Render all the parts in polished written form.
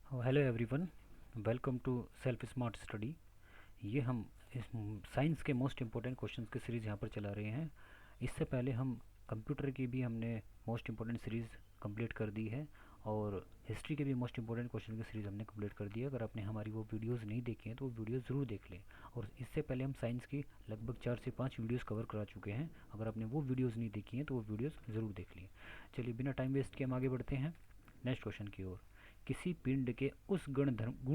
Hello everyone, welcome to self smart study. ये हम इस साइंस के मोस्ट इम्पोर्टेंट क्वेश्चंस की सीरीज़ यहाँ पर चला रहे हैं। इससे पहले हम कंप्यूटर की भी हमने मोस्ट इम्पोर्टेंट सीरीज़ कंप्लीट कर दी है और हिस्ट्री के भी मोस्ट इम्पोर्टेंट क्वेश्चन की सीरीज़ हमने कंप्लीट कर दी है। अगर आपने हमारी वो वीडियोस नहीं देखी हैं तो वो वीडियोस ज़रूर देख लें। और इससे पहले हम साइंस की लगभग 4 से 5 वीडियोस कवर करा चुके हैं। अगर आपने वो वीडियोज़ नहीं देखी हैं तो वो वीडियोज़ ज़रूर देख लें। चलिए बिना टाइम वेस्ट के हम आगे बढ़ते हैं नेक्स्ट क्वेश्चन की ओर। किसी पिंड के उस गुण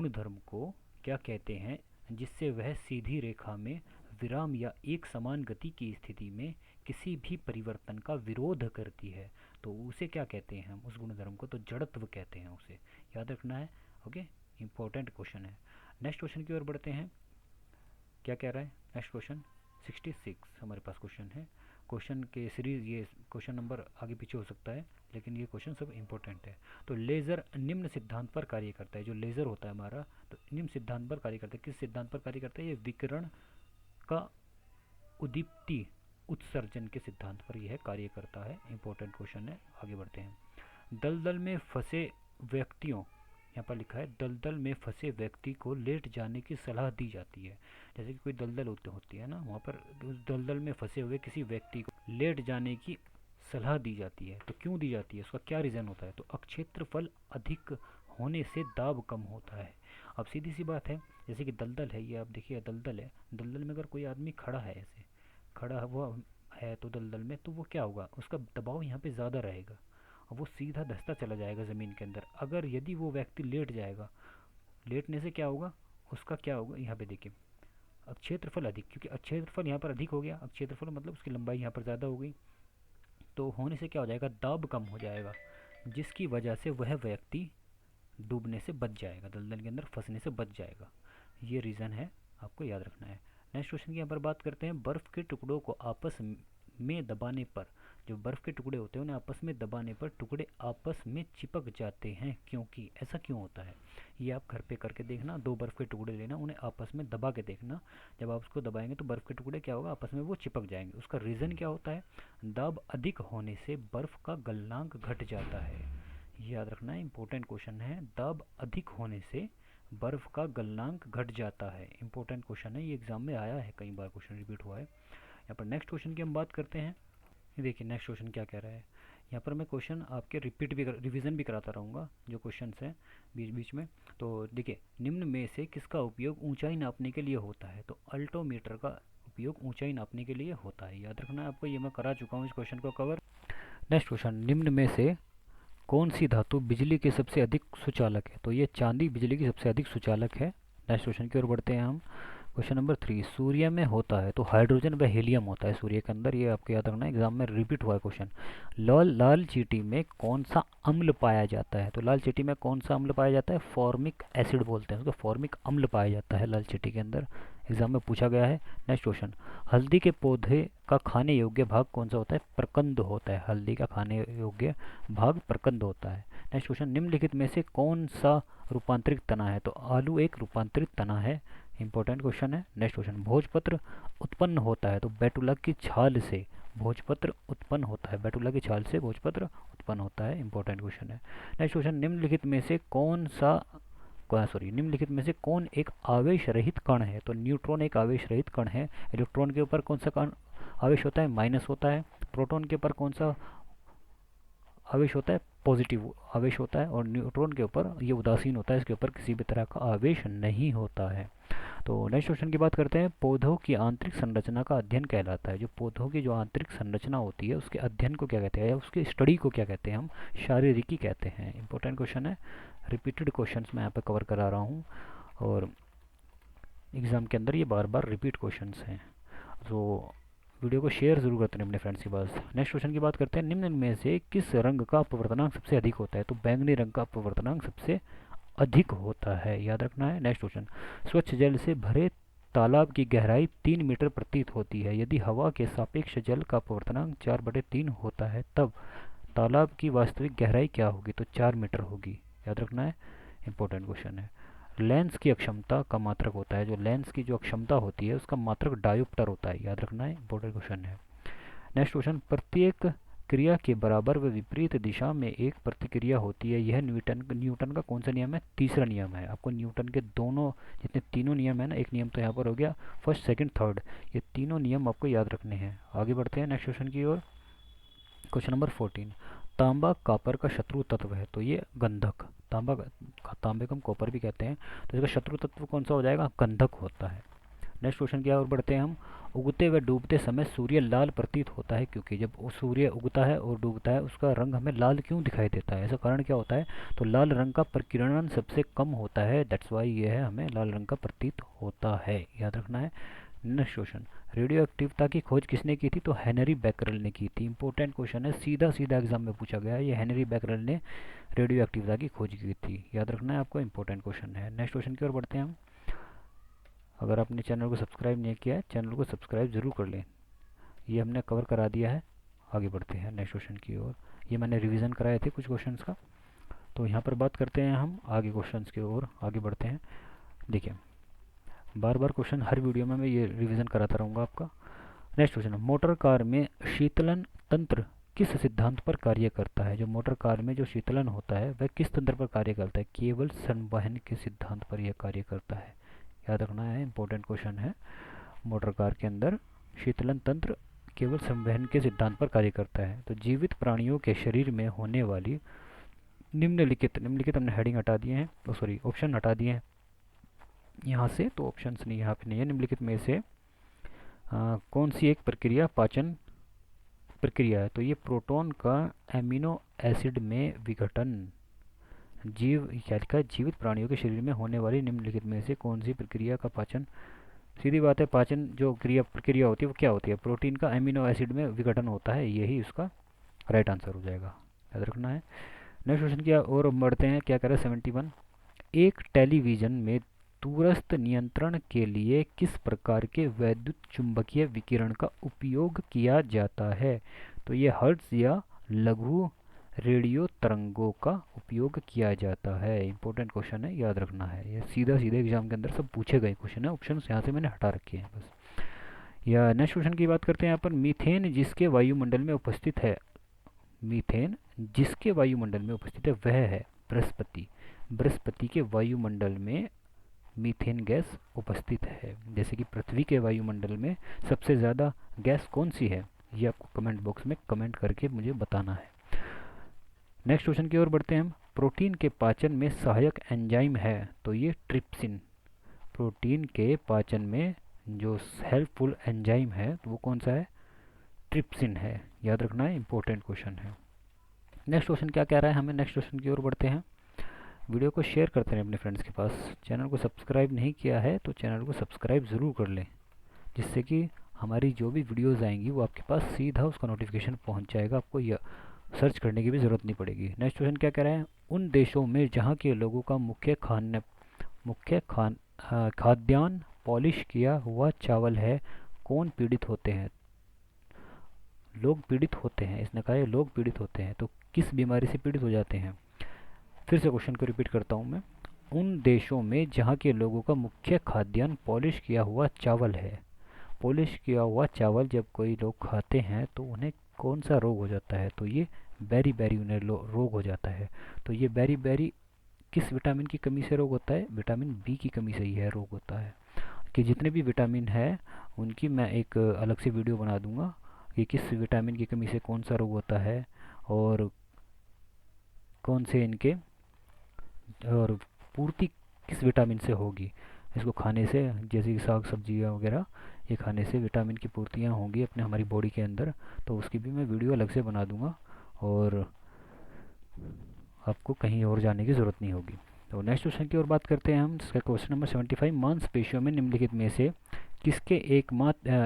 धर्म को क्या कहते हैं जिससे वह सीधी रेखा में विराम या एक समान गति की स्थिति में किसी भी परिवर्तन का विरोध करती है? तो उसे क्या कहते हैं हम उस गुणधर्म को? तो जड़त्व कहते हैं उसे। याद रखना है। ओके, इंपॉर्टेंट क्वेश्चन है। नेक्स्ट क्वेश्चन की ओर बढ़ते हैं। क्या कह रहा है नेक्स्ट क्वेश्चन? 66 हमारे पास क्वेश्चन है। क्वेश्चन के सीरीज ये क्वेश्चन नंबर आगे पीछे हो सकता है, लेकिन ये क्वेश्चन सब इंपॉर्टेंट है। तो लेज़र निम्न सिद्धांत पर कार्य करता है। जो लेज़र होता है हमारा, तो निम्न सिद्धांत पर कार्य करता है। किस सिद्धांत पर कार्य करता है? ये विकिरण का उदीप्ति उत्सर्जन के सिद्धांत पर यह कार्य करता है। इंपॉर्टेंट क्वेश्चन है, आगे बढ़ते हैं। दलदल में फंसे व्यक्तियों, यहाँ पर लिखा है दलदल में फंसे व्यक्ति को लेट जाने की सलाह दी जाती है। जैसे कि कोई दलदल होती है ना, वहाँ पर उस दलदल में फंसे हुए किसी व्यक्ति को लेट जाने की सलाह दी जाती है। तो क्यों दी जाती है, उसका क्या रीज़न होता है? तो अक्षेत्रफल अधिक होने से दाब कम होता है। अब सीधी सी बात है, जैसे कि दलदल है, ये आप देखिए दलदल है। दलदल में अगर कोई आदमी खड़ा है, ऐसे खड़ा हुआ है तो दलदल में, तो वो क्या होगा, उसका दबाव यहाँ पे ज़्यादा रहेगा और वो सीधा धंसता चला जाएगा ज़मीन के अंदर। अगर यदि वो व्यक्ति लेट जाएगा, लेटने से क्या होगा, उसका क्या होगा, यहाँ पे देखिए अब क्षेत्रफल अधिक, क्योंकि क्षेत्रफल यहाँ पर अधिक हो गया। अब क्षेत्रफल मतलब उसकी लंबाई यहाँ पर ज़्यादा हो गई, तो होने से क्या हो जाएगा, दाब कम हो जाएगा, जिसकी वजह से वह व्यक्ति डूबने से बच जाएगा, दलदल के अंदर फंसने से बच जाएगा। ये रीज़न है, आपको याद रखना है। नेक्स्ट क्वेश्चन की यहाँ पर बात करते हैं। बर्फ़ के टुकड़ों को आपस में दबाने पर, जो बर्फ़ के टुकड़े होते हैं उन्हें आपस में दबाने पर टुकड़े आपस में चिपक जाते हैं, क्योंकि ऐसा क्यों होता है? ये आप घर पे करके देखना। 2 बर्फ़ के टुकड़े लेना, उन्हें आपस में दबा के देखना। जब आप उसको दबाएंगे तो बर्फ़ के टुकड़े क्या होगा, आपस में वो चिपक जाएंगे। उसका रीज़न क्या होता है? दाब अधिक होने से बर्फ़ का गलनांक घट जाता है। ये याद रखना है, इंपॉर्टेंट क्वेश्चन है। दाब अधिक होने से बर्फ़ का गलनांक घट जाता है। इंपॉर्टेंट क्वेश्चन है, ये एग्जाम में आया है, कई बार क्वेश्चन रिपीट हुआ है। यहाँ पर नेक्स्ट क्वेश्चन की हम बात करते हैं। ये देखिए नेक्स्ट क्वेश्चन क्या कह रहा है। यहाँ पर मैं क्वेश्चन आपके रिवीजन भी कराता रहूँगा, जो क्वेश्चन हैं बीच बीच में। तो देखिए, निम्न में से किसका उपयोग ऊंचाई नापने के लिए होता है? तो अल्टोमीटर का उपयोग ऊंचाई नापने के लिए होता है। याद रखना है आपको, ये मैं करा चुका हूँ इस क्वेश्चन को कवर। नेक्स्ट क्वेश्चन, निम्न में से कौन सी धातु बिजली के सबसे अधिक सुचालक है? तो ये चांदी बिजली की सबसे अधिक सुचालक है। नेक्स्ट क्वेश्चन की ओर बढ़ते हैं हम। क्वेश्चन नंबर 3, सूर्य में होता है तो हाइड्रोजन व हीलियम होता है सूर्य के अंदर। ये आपको याद रखना है, एग्जाम में रिपीट हुआ है क्वेश्चन। लाल चींटी में कौन सा अम्ल पाया जाता है? तो लाल चींटी में कौन सा अम्ल पाया जाता है? फॉर्मिक एसिड बोलते हैं उसको, फॉर्मिक अम्ल पाया जाता है लाल चींटी के अंदर। एग्जाम में पूछा गया है। नेक्स्ट क्वेश्चन, हल्दी के पौधे का खाने योग्य भाग कौन सा होता है? प्रकंद होता है। हल्दी का खाने योग्य भाग प्रकंद होता है। नेक्स्ट क्वेश्चन, निम्नलिखित में से कौन सा रूपांतरित तना है? तो आलू एक रूपांतरित तना है। इंपॉर्टेंट क्वेश्चन है। नेक्स्ट क्वेश्चन, भोजपत्र उत्पन्न होता है तो बैटुला की छाल से भोजपत्र उत्पन्न होता है। बैटुला की छाल से भोजपत्र उत्पन्न होता है। इंपॉर्टेंट क्वेश्चन है। नेक्स्ट क्वेश्चन, निम्नलिखित में से निम्नलिखित में से कौन एक आवेश रहित कण है? तो न्यूट्रॉन एक आवेश रहित कण है। इलेक्ट्रॉन के ऊपर कौन सा कण आवेश होता है? माइनस होता है। प्रोटॉन के ऊपर कौन सा आवेश होता है? पॉजिटिव आवेश होता है। और न्यूट्रॉन के ऊपर ये उदासीन होता है, इसके ऊपर किसी भी तरह का आवेश नहीं होता है। तो नेक्स्ट क्वेश्चन की बात करते हैं। पौधों की आंतरिक संरचना का अध्ययन कहलाता है, जो पौधों की जो आंतरिक संरचना होती है उसके अध्ययन को क्या कहते हैं, या उसकी स्टडी को क्या कहते हैं? हम शारीरिकी कहते हैं। इंपॉर्टेंट क्वेश्चन है, रिपीटेड क्वेश्चन मैं यहाँ पे कवर करा रहा हूँ और एग्ज़ाम के अंदर ये बार बार रिपीट क्वेश्चन हैं। तो वीडियो को शेयर जरूर करते हैं अपने फ्रेंड्स के पास। नेक्स्ट क्वेश्चन की बात करते हैं। निम्न में से किस रंग का अपवर्तनांक सबसे अधिक होता है? तो बैंगनी रंग का अपवर्तनांक सबसे अधिक होता है। याद रखना है। नेक्स्ट क्वेश्चन, स्वच्छ जल से भरे तालाब की गहराई 3 मीटर प्रतीत होती है। यदि हवा के सापेक्ष जल का अपवर्तनांक 4/3 होता है, तब तालाब की वास्तविक गहराई क्या होगी? तो 4 मीटर होगी। याद रखना है, इंपॉर्टेंट क्वेश्चन है। लेंस की अक्षमता का मात्रक होता है, जो लेंस की जो अक्षमता होती है उसका मात्रक डायोप्टर होता है। याद रखना है, इंपॉर्टेंट क्वेश्चन है। नेक्स्ट क्वेश्चन, प्रत्येक क्रिया के बराबर व विपरीत दिशा में एक प्रतिक्रिया होती है। यह न्यूटन का कौन सा नियम है? तीसरा नियम है। आपको न्यूटन के दोनों जितने तीनों नियम है ना, एक नियम तो यहाँ पर हो गया, फर्स्ट सेकंड थर्ड, ये तीनों नियम आपको याद रखने हैं। आगे बढ़ते हैं नेक्स्ट क्वेश्चन की ओर। क्वेश्चन नंबर 14, तांबा कॉपर का शत्रु तत्व है, तो ये गंधक। तांबे को हम कॉपर भी कहते हैं, तो इसका शत्रु तत्व कौन सा हो जाएगा? गंधक होता है। नेक्स्ट क्वेश्चन की ओर बढ़ते हैं हम। उगते व डूबते समय सूर्य लाल प्रतीत होता है क्योंकि, जब वो सूर्य उगता है और डूबता है उसका रंग हमें लाल क्यों दिखाई देता है? ऐसा कारण क्या होता है? तो लाल रंग का प्रकीर्णन सबसे कम होता है, दैट्स वाई ये है, हमें लाल रंग का प्रतीत होता है, याद रखना है। नेक्स्ट क्वेश्चन, रेडियो एक्टिवता की खोज किसने की थी? तो हेनरी बैकरल ने की थी। इंपॉर्टेंट क्वेश्चन है, सीधा सीधा एग्जाम में पूछा गया है, ये हेनरी बैकरल ने रेडियो एक्टिवता की खोज की थी, याद रखना है आपको, इंपॉर्टेंट क्वेश्चन है। नेक्स्ट क्वेश्चन की ओर बढ़ते हैं हम। अगर आपने चैनल को सब्सक्राइब नहीं किया है, चैनल को सब्सक्राइब ज़रूर कर लें, ये हमने कवर करा दिया है। आगे बढ़ते हैं नेक्स्ट क्वेश्चन की ओर। ये मैंने रिवीजन कराए थे कुछ क्वेश्चंस का, तो यहाँ पर बात करते हैं हम आगे क्वेश्चंस की ओर, आगे बढ़ते हैं। देखिए, बार बार क्वेश्चन हर वीडियो में मैं ये रिवीजन कराता रहूँगा आपका। नेक्स्ट क्वेश्चन, मोटर कार में शीतलन तंत्र किस सिद्धांत पर कार्य करता है? जो मोटर कार में जो शीतलन होता है वह किस तंत्र पर कार्य करता है? केवल संवहन के सिद्धांत पर यह कार्य करता है, याद रखना है, इंपॉर्टेंट क्वेश्चन है। मोटर कार के अंदर शीतलन तंत्र केवल संवहन के सिद्धांत पर कार्य करता है। तो जीवित प्राणियों के शरीर में होने वाली निम्नलिखित हमने हेडिंग हटा दिए हैं, तो सॉरी ऑप्शन हटा दिए हैं यहाँ से, तो ऑप्शंस नहीं यहाँ पे नहीं है। निम्नलिखित में से कौन सी एक प्रक्रिया पाचन प्रक्रिया है? तो ये प्रोटॉन का एमिनो एसिड में विघटन। क्या लिखा है? जीवित प्राणियों के शरीर में होने वाली निम्नलिखित में से कौन सी प्रक्रिया का पाचन, सीधी बात है, पाचन जो प्रक्रिया होती है वो क्या होती है? प्रोटीन का एमिनो एसिड में विघटन होता है, यही उसका राइट आंसर हो जाएगा, याद रखना है। नेक्स्ट क्वेश्चन की ओर बढ़ते हैं। क्या कह रहा है? 71, एक टेलीविज़न में दूरस्थ नियंत्रण के लिए किस प्रकार के वैद्युत चुंबकीय विकिरण का उपयोग किया जाता है? तो ये हर्ट्ज या लघु रेडियो तरंगों का उपयोग किया जाता है। इंपॉर्टेंट क्वेश्चन है, याद रखना है, ये सीधा सीधे एग्जाम के अंदर सब पूछे गए क्वेश्चन है, ऑप्शन यहाँ से मैंने हटा रखे हैं बस। या नेक्स्ट क्वेश्चन की बात करते हैं यहाँ पर। मीथेन जिसके वायुमंडल में उपस्थित है, मीथेन जिसके वायुमंडल में उपस्थित है वह है बृहस्पति। बृहस्पति के वायुमंडल में मीथेन गैस उपस्थित है। जैसे कि पृथ्वी के वायुमंडल में सबसे ज़्यादा गैस कौन सी है, ये आपको कमेंट बॉक्स में कमेंट करके मुझे बताना है। नेक्स्ट क्वेश्चन की ओर बढ़ते हैं हम। प्रोटीन के पाचन में सहायक एंजाइम है, तो ये ट्रिप्सिन। प्रोटीन के पाचन में जो हेल्पफुल एंजाइम है तो वो कौन सा है? ट्रिप्सिन है, याद रखना है, इंपॉर्टेंट क्वेश्चन है। नेक्स्ट क्वेश्चन क्या कह रहा है हमें? नेक्स्ट क्वेश्चन की ओर बढ़ते हैं। वीडियो को शेयर करते हैं अपने फ्रेंड्स के पास। चैनल को सब्सक्राइब नहीं किया है तो चैनल को सब्सक्राइब ज़रूर कर लें, जिससे कि हमारी जो भी वीडियोज़ आएंगी वो आपके पास सीधा उसका नोटिफिकेशन पहुंच जाएगा, आपको यह सर्च करने की भी ज़रूरत नहीं पड़ेगी। नेक्स्ट क्वेश्चन क्या कह रहे हैं? उन देशों में जहाँ के लोगों का खाद्यान्न पॉलिश किया हुआ चावल है, कौन पीड़ित होते हैं? लोग पीड़ित होते हैं, इसने कहा है लोग पीड़ित होते हैं, तो किस बीमारी से पीड़ित हो जाते हैं? फिर से क्वेश्चन को रिपीट करता हूँ मैं। उन देशों में जहाँ के लोगों का मुख्य खाद्यान्न पॉलिश किया हुआ चावल है, पॉलिश किया हुआ चावल जब कोई लोग खाते हैं तो उन्हें कौन सा रोग हो जाता है? तो ये बेरी बेरी उन्हें रोग हो जाता है। तो ये बेरी बेरी किस विटामिन की कमी से रोग होता है? विटामिन बी की कमी से ही है रोग होता है। कि जितने भी विटामिन है उनकी मैं एक अलग से वीडियो बना दूंगा कि किस विटामिन की कमी से कौन सा रोग होता है और कौन से इनके और पूर्ति किस विटामिन से होगी। इसको खाने से, जैसे कि साग सब्जियाँ वगैरह, ये खाने से विटामिन की पूर्तियाँ होंगी अपने हमारी बॉडी के अंदर, तो उसकी भी मैं वीडियो अलग से बना दूंगा और आपको कहीं और जाने की ज़रूरत नहीं होगी। तो नेक्स्ट क्वेश्चन की ओर बात करते हैं हम, जिसका क्वेश्चन नंबर 75, मांसपेशियों में निम्नलिखित में से किसके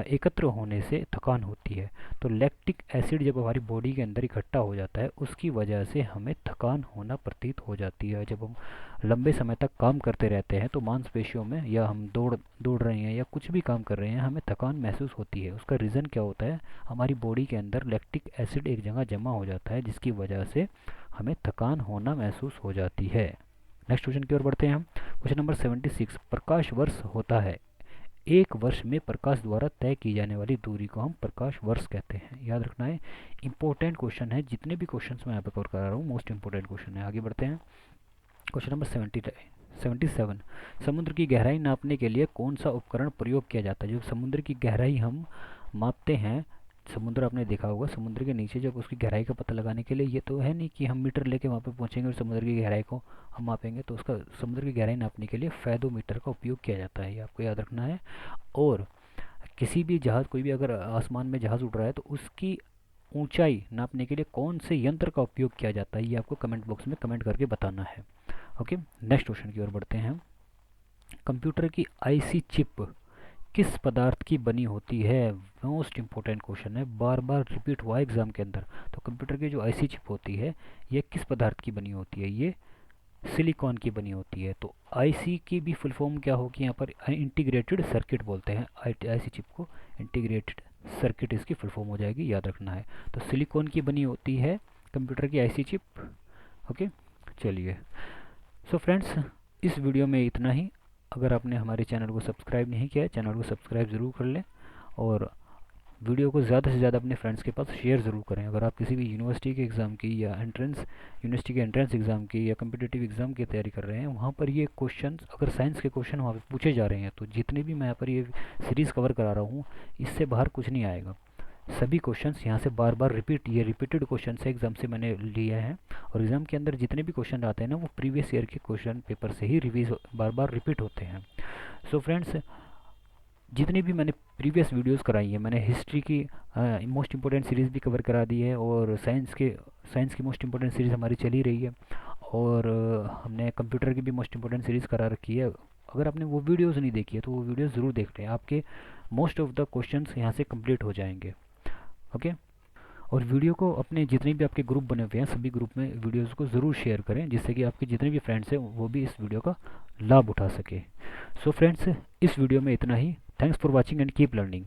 एकत्र होने से थकान होती है? तो लैक्टिक एसिड जब हमारी बॉडी के अंदर इकट्ठा हो जाता है उसकी वजह से हमें थकान होना प्रतीत हो जाती है। जब हम लंबे समय तक काम करते रहते हैं तो मांसपेशियों में, या हम दौड़ रहे हैं या कुछ भी काम कर रहे हैं, हमें थकान महसूस होती है। उसका रीज़न क्या होता है? हमारी बॉडी के अंदर लैक्टिक एसिड एक जगह जमा हो जाता है जिसकी वजह से हमें थकान होना महसूस हो जाती है। नेक्स्ट क्वेश्चन की ओर बढ़ते हैं हम। क्वेश्चन नंबर 76, प्रकाश वर्ष होता है एक वर्ष में प्रकाश द्वारा तय की जाने वाली दूरी को हम प्रकाश वर्ष कहते हैं। याद रखना है, इंपॉर्टेंट क्वेश्चन है, जितने भी क्वेश्चन मैं यहाँ पे कवर करा रहा हूँ मोस्ट इंपॉर्टेंट क्वेश्चन है। आगे बढ़ते हैं। क्वेश्चन नंबर 77, समुद्र की गहराई नापने के लिए कौन सा उपकरण प्रयोग किया जाता है। जब समुद्र की गहराई हम मापते हैं, समुद्र आपने देखा होगा, समुद्र के नीचे जब उसकी गहराई का पता लगाने के लिए, ये तो है नहीं कि हम मीटर लेके वहाँ पे पहुँचेंगे और समुद्र की गहराई को हम मापेंगे, तो उसका समुद्र की गहराई नापने के लिए फेदोमीटर का उपयोग किया जाता है, ये आपको याद रखना है। और किसी भी जहाज़, कोई भी अगर आसमान में जहाज़ उड़ रहा है तो उसकी ऊंचाई नापने के लिए कौन से यंत्र का उपयोग किया जाता है, ये आपको कमेंट बॉक्स में कमेंट करके बताना है। ओके, नेक्स्ट क्वेश्चन की ओर बढ़ते हैं। कंप्यूटर की आईसी चिप किस पदार्थ की बनी होती है। मोस्ट इंपॉर्टेंट क्वेश्चन है, बार बार रिपीट हुआ एग्जाम के अंदर। तो कंप्यूटर की जो आईसी चिप होती है ये किस पदार्थ की बनी होती है, ये सिलिकॉन की बनी होती है। तो आईसी की भी फुल फॉर्म क्या होगी, यहाँ पर इंटीग्रेटेड सर्किट बोलते हैं आईसी चिप को, इंटीग्रेटेड सर्किट इसकी फुल फॉर्म हो जाएगी, याद रखना है। तो सिलिकॉन की बनी होती है कंप्यूटर की आईसी चिप। ओके, चलिए। सो फ्रेंड्स, इस वीडियो में इतना ही। अगर आपने हमारे चैनल को सब्सक्राइब नहीं किया है, चैनल को सब्सक्राइब ज़रूर कर लें और वीडियो को ज़्यादा से ज़्यादा अपने फ्रेंड्स के पास शेयर ज़रूर करें। अगर आप किसी भी यूनिवर्सिटी के एग्ज़ाम की या यूनिवर्सिटी के एंट्रेंस एग्ज़ाम की या कम्पिटिटिव एग्ज़ाम की तैयारी कर रहे हैं, वहाँ पर ये क्वेश्चन, अगर साइंस के क्वेश्चन वहाँ पर पूछे जा रहे हैं, तो जितने भी मैं यहाँ पर ये सीरीज़ कवर करा रहा हूँ, इससे बाहर कुछ नहीं आएगा। सभी क्वेश्चंस यहाँ से बार बार ये रिपीटेड क्वेश्चन से एग्जाम से मैंने लिए हैं। और एग्ज़ाम के अंदर जितने भी क्वेश्चन आते हैं ना, वो प्रीवियस ईयर के क्वेश्चन पेपर से ही रिवीज बार बार रिपीट होते हैं। सो फ्रेंड्स, जितनी भी मैंने प्रीवियस वीडियोस कराई है, मैंने हिस्ट्री की मोस्ट इंपॉर्टेंट सीरीज़ भी कवर करा दी है, और साइंस की मोस्ट इंपॉर्टेंट सीरीज़ हमारी चली रही है, और हमने कंप्यूटर की भी मोस्ट इंपॉर्टेंट सीरीज़ करा रखी है। अगर आपने वो वीडियोज़ नहीं देखी है तो वो वीडियोज़ ज़रूर देख लें, आपके मोस्ट ऑफ द क्वेश्चंस यहाँ से कंप्लीट हो जाएंगे। ओके, और वीडियो को अपने जितने भी आपके ग्रुप बने हुए हैं, सभी ग्रुप में वीडियोस को ज़रूर शेयर करें, जिससे कि आपके जितने भी फ्रेंड्स हैं वो भी इस वीडियो का लाभ उठा सके। सो फ्रेंड्स, इस वीडियो में इतना ही। Thanks for watching and keep learning.